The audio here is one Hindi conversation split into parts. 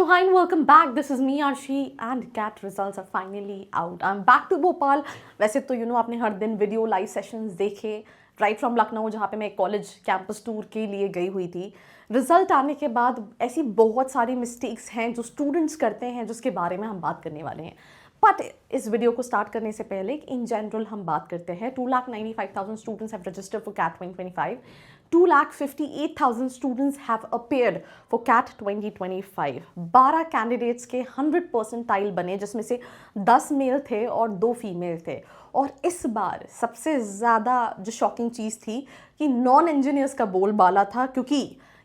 So hi and welcome back. This is me Arshi and CAT results are finally out. I'm back to Bhopal. वैसे तो आपने हर दिन वीडियो लाइव सेशंस देखे राइट फ्रॉम लखनऊ, जहाँ पे मैं कॉलेज कैंपस टूर के लिए गई हुई थी. रिजल्ट आने के बाद ऐसी बहुत सारी मिस्टेक्स हैं जो स्टूडेंट्स करते हैं, जिसके बारे में हम बात करने वाले हैं. बट इस वीडियो को स्टार्ट करने से पहले इन जनरल हम बात करते हैं. 2,95,000 students have registered for CAT 2025. 2,58,000 students have appeared for CAT 2025. 12 candidates के 100 परसेंटाइल बने, जिसमें से 10 मेल थे और 2 फीमेल थे. और इस बार सबसे ज़्यादा जो शॉकिंग चीज़ थी कि नॉन इंजीनियर्स का बोलबाला था, क्योंकि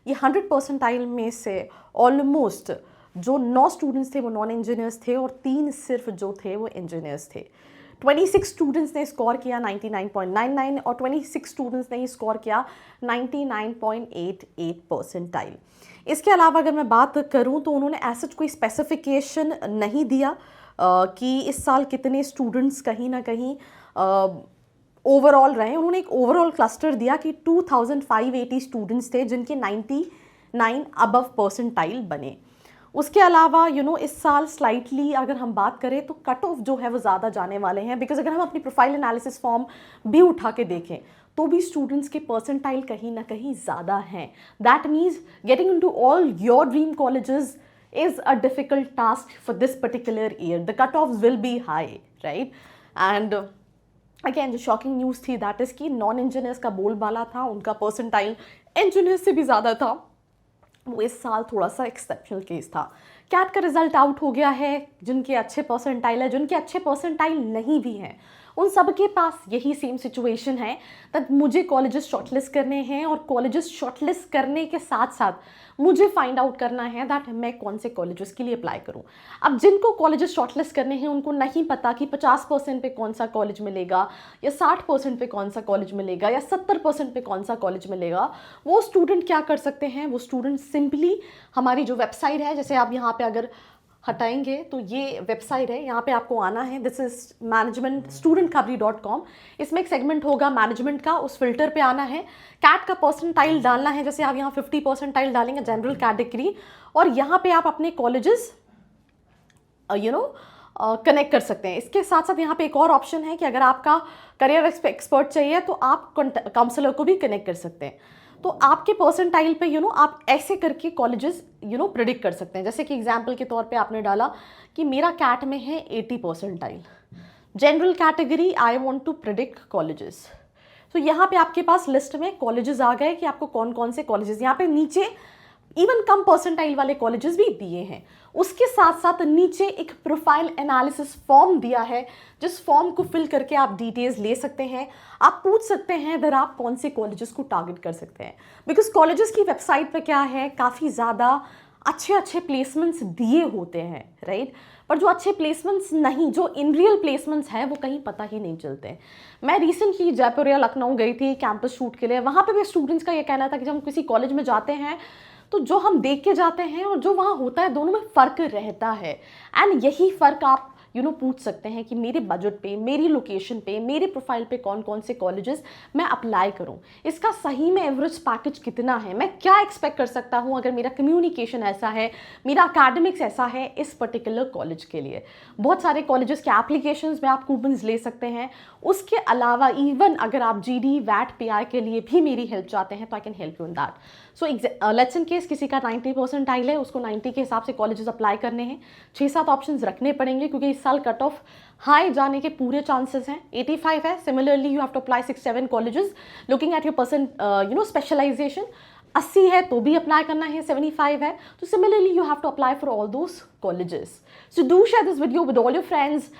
ये 100 परसेंटाइल में से ऑलमोस्ट जो 9 स्टूडेंट्स थे वो नॉन इंजीनियर्स थे और 3 सिर्फ जो थे वो इंजीनियर्स थे. 26 स्टूडेंट्स ने स्कोर किया 99.99 और 26 स्टूडेंट्स ने स्कोर किया 99.88 परसेंटाइल. इसके अलावा अगर मैं बात करूं तो उन्होंने ऐसा कोई स्पेसिफिकेशन नहीं दिया कि इस साल कितने स्टूडेंट्स कहीं ना कहीं ओवरऑल रहे. उन्होंने एक ओवरऑल क्लस्टर दिया कि 2,580 स्टूडेंट्स थे जिनके 99 अबव परसेंटाइल बने. उसके अलावा इस साल स्लाइटली अगर हम बात करें तो कट ऑफ जो है वो ज़्यादा जाने वाले हैं, बिकॉज अगर हम अपनी प्रोफाइल एनालिसिस फॉर्म भी उठा के देखें तो भी स्टूडेंट्स के परसेंटाइल कहीं ना कहीं ज़्यादा हैं. That means getting into all your dream colleges is a difficult task for this particular year. The cutoffs will be high, right? And again, जो शॉकिंग न्यूज़ थी दैट इज़ कि नॉन इंजीनियर्स का बोलबाला था, उनका परसेंटाइल इंजीनियर्स से भी ज़्यादा था. वो इस साल थोड़ा सा एक्सेप्शनल केस था. कैट का रिजल्ट आउट हो गया है. जिनके अच्छे परसेंटाइल है, जिनके अच्छे परसेंटाइल नहीं भी हैं, उन सब के पास यही सेम सिचुएशन है तब मुझे कॉलेजेस शॉर्टलिस्ट करने हैं और कॉलेजेस शॉर्टलिस्ट करने के साथ साथ मुझे फाइंड आउट करना है दैट मैं कौन से कॉलेजेस के लिए अप्लाई करूं. अब जिनको कॉलेजेस शॉर्टलिस्ट करने हैं उनको नहीं पता कि 50% पे कौन सा कॉलेज मिलेगा या 60% पे कौन सा कॉलेज मिलेगा या 70% पे कौन सा कॉलेज मिलेगा. वो स्टूडेंट क्या कर सकते हैं, वो स्टूडेंट सिंपली हमारी जो वेबसाइट है, जैसे आप यहाँ पे अगर हटाएंगे तो ये वेबसाइट है, यहाँ पे आपको आना है. This is management.studentkhbri.com. इसमें एक सेगमेंट होगा मैनेजमेंट का, उस फिल्टर पे आना है. कैट का परसेंटाइल डालना है, जैसे आप यहाँ 50 परसेंटाइल डालेंगे जनरल कैटेगरी, और यहाँ पे आप अपने कॉलेजेस कनेक्ट कर सकते हैं. इसके साथ साथ यहाँ पे एक और ऑप्शन है कि अगर आपका करियर एक्सपर्ट चाहिए तो आप काउंसलर को भी कनेक्ट कर सकते हैं. तो आपके परसेंटाइल पे आप ऐसे करके कॉलेजेस प्रिडिक्ट कर सकते हैं. जैसे कि एग्जांपल के तौर पे आपने डाला कि मेरा कैट में है 80 percentile, general category I want to predict colleges. तो यहाँ पे आपके पास लिस्ट में कॉलेजेस आ गए कि आपको कौन कौन से कॉलेजेस, यहाँ पे नीचे इवन कम परसेंटाइल वाले कॉलेजेस भी दिए हैं. उसके साथ साथ नीचे एक प्रोफाइल एनालिसिस फॉर्म दिया है, जिस फॉर्म को फिल करके आप डिटेल्स ले सकते हैं. आप पूछ सकते हैं अगर आप कौन से कॉलेजेस को टारगेट कर सकते हैं, बिकॉज कॉलेजेस की वेबसाइट पे क्या है, काफ़ी ज़्यादा अच्छे अच्छे प्लेसमेंट्स दिए होते हैं, राइट. पर जो अच्छे प्लेसमेंट्स नहीं, जो इन रियल प्लेसमेंट्स हैं वो कहीं पता ही नहीं चलते. मैं रिसेंटली जयपुर या लखनऊ गई थी कैंपस शूट के लिए. वहाँ पे भी स्टूडेंट्स का ये कहना था कि जब हम किसी कॉलेज में जाते हैं तो जो हम देख के जाते हैं और जो वहाँ होता है दोनों में फ़र्क रहता है. एंड यही फ़र्क आप पूछ सकते हैं कि मेरे बजट पे, मेरी लोकेशन पे, मेरे प्रोफाइल पे कौन कौन से कॉलेजेस मैं अप्लाई करूं, इसका सही में एवरेज पैकेज कितना है, मैं क्या एक्सपेक्ट कर सकता हूं अगर मेरा कम्युनिकेशन ऐसा है, मेरा एकेडमिक्स ऐसा है इस पर्टिकुलर कॉलेज के लिए. बहुत सारे कॉलेजेस के एप्लीकेशंस में आप कूपन्स ले सकते हैं. उसके अलावा इवन अगर आप GD वैट PI के लिए भी मेरी हेल्प चाहते हैं तो I can help you in that. So let's in case किसी का 90 परसेंटाइल है, उसको 90 के हिसाब से कॉलेजेस अप्लाई करने हैं. 6-7 ऑप्शंस रखने पड़ेंगे क्योंकि इस साल कट ऑफ हाई जाने के पूरे चांसेस हैं. 85 है, similarly you have to apply 6-7 colleges looking at your percent specialization. 80 है तो भी अप्लाई करना है, 75 है तो similarly you have to apply for all those colleges. So do share this video with all your friends.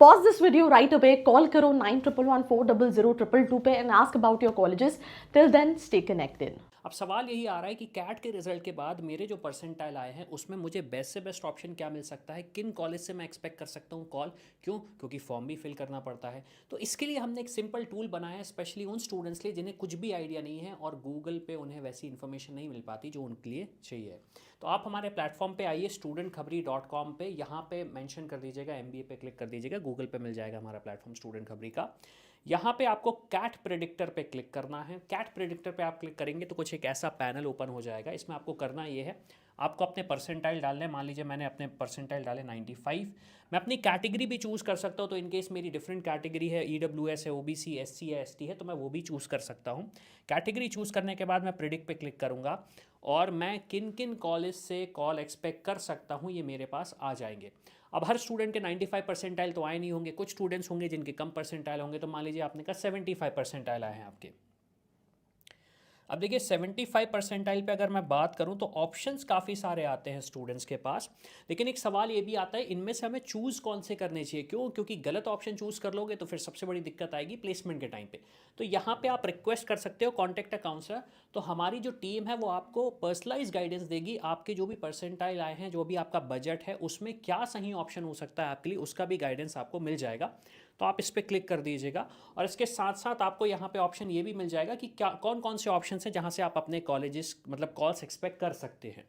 Pause this video right away. Call करो 9111400222 पे and ask about your colleges. Till then, stay connected. अब सवाल यही आ रहा है कि कैट के रिजल्ट के बाद मेरे जो परसेंटाइल आए हैं उसमें मुझे बेस्ट से बेस्ट ऑप्शन क्या मिल सकता है, किन कॉलेज से मैं एक्सपेक्ट कर सकता हूँ कॉल. क्यों? क्योंकि फॉर्म भी फिल करना पड़ता है. तो इसके लिए हमने एक सिंपल टूल बनाया है स्पेशली उन स्टूडेंट्स के लिए जिन्हें कुछ भी आइडिया नहीं है और गूगल पे उन्हें वैसी इन्फॉर्मेशन नहीं मिल पाती जो उनके लिए चाहिए. तो आप हमारे प्लेटफॉर्म पे आइए studentkhbri.com पे, यहाँ पे मेंशन कर दीजिएगा MBA पे क्लिक कर दीजिएगा, गूगल पे मिल जाएगा हमारा प्लेटफॉर्म स्टूडेंट खबरी का. यहाँ पे आपको कैट प्रेडिक्टर पे क्लिक करना है. कैट प्रेडिक्टर पे आप क्लिक करेंगे तो कुछ एक ऐसा पैनल ओपन हो जाएगा. इसमें आपको करना ये है, आपको अपने परसेंटाइल डालने हैं। मान लीजिए मैंने अपने परसेंटाइल डाले 95। मैं अपनी कैटेगरी भी चूज़ कर सकता हूँ, तो इनकेस मेरी डिफरेंट कैटेगरी है, EWS है, OBC, SC है, ST है, तो मैं वो भी चूज़ कर सकता हूँ। कैटेगरी चूज़ करने के बाद मैं प्रिडिक्ट पे क्लिक करूँगा और मैं किन किन कॉलेज से कॉल एक्सपेक्ट कर सकता हूँ ये मेरे पास आ जाएंगे। अब हर स्टूडेंट के 95 परसेंटाइल तो आए नहीं होंगे, कुछ स्टूडेंट्स होंगे जिनके कम परसेंटाइल होंगे। तो मान लीजिए आपने कहा 75 परसेंटाइल आए हैं आपके। अब देखिए 75 परसेंटाइल पे अगर मैं बात करूं तो ऑप्शंस काफ़ी सारे आते हैं स्टूडेंट्स के पास, लेकिन एक सवाल ये भी आता है इनमें से हमें चूज़ कौन से करने चाहिए। क्यों? क्योंकि गलत ऑप्शन चूज़ कर लोगे तो फिर सबसे बड़ी दिक्कत आएगी प्लेसमेंट के टाइम पे। तो यहाँ पे आप रिक्वेस्ट कर सकते हो कॉन्टैक्ट अ काउंसलर। तो हमारी जो टीम है वो आपको पर्सनलाइज गाइडेंस देगी, आपके जो भी परसेंटाइल आए हैं, जो भी आपका बजट है, उसमें क्या सही ऑप्शन हो सकता है आपके लिए, उसका भी गाइडेंस आपको मिल जाएगा। तो आप इस पर क्लिक कर दीजिएगा और इसके साथ साथ आपको यहाँ पे ऑप्शन ये भी मिल जाएगा कि क्या कौन कौन से ऑप्शन हैं जहाँ से आप अपने कॉलेजेस मतलब कॉल्स एक्सपेक्ट कर सकते हैं।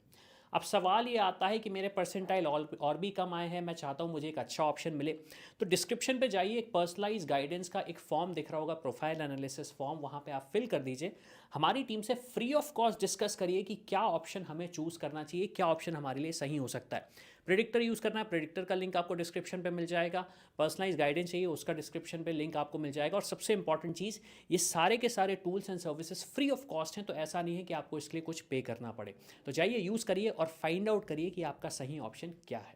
अब सवाल ये आता है कि मेरे परसेंटाइल और भी कम आए हैं, मैं चाहता हूँ मुझे एक अच्छा ऑप्शन मिले। तो डिस्क्रिप्शन पे जाइए, एक पर्सनलाइज गाइडेंस का एक फॉर्म दिख रहा होगा, प्रोफाइल एनालिसिस फॉर्म, वहाँ पे आप फिल कर दीजिए। हमारी टीम से फ्री ऑफ कॉस्ट डिस्कस करिए कि क्या ऑप्शन हमें चूज़ करना चाहिए, क्या ऑप्शन हमारे लिए सही हो सकता है। प्रेडिक्टर यूज़ करना है, प्रेडिक्टर का लिंक आपको डिस्क्रिप्शन पे मिल जाएगा। पर्सनलाइज गाइडेंस चाहिए, उसका डिस्क्रिप्शन पे लिंक आपको मिल जाएगा। और सबसे इंपॉर्टेंट चीज़, ये सारे के सारे tools and services free of cost हैं, तो ऐसा नहीं है कि आपको इसके लिए कुछ पे करना पड़े। तो जाइए यूज़ करिए और फाइंड आउट करिए कि आपका सही ऑप्शन क्या है।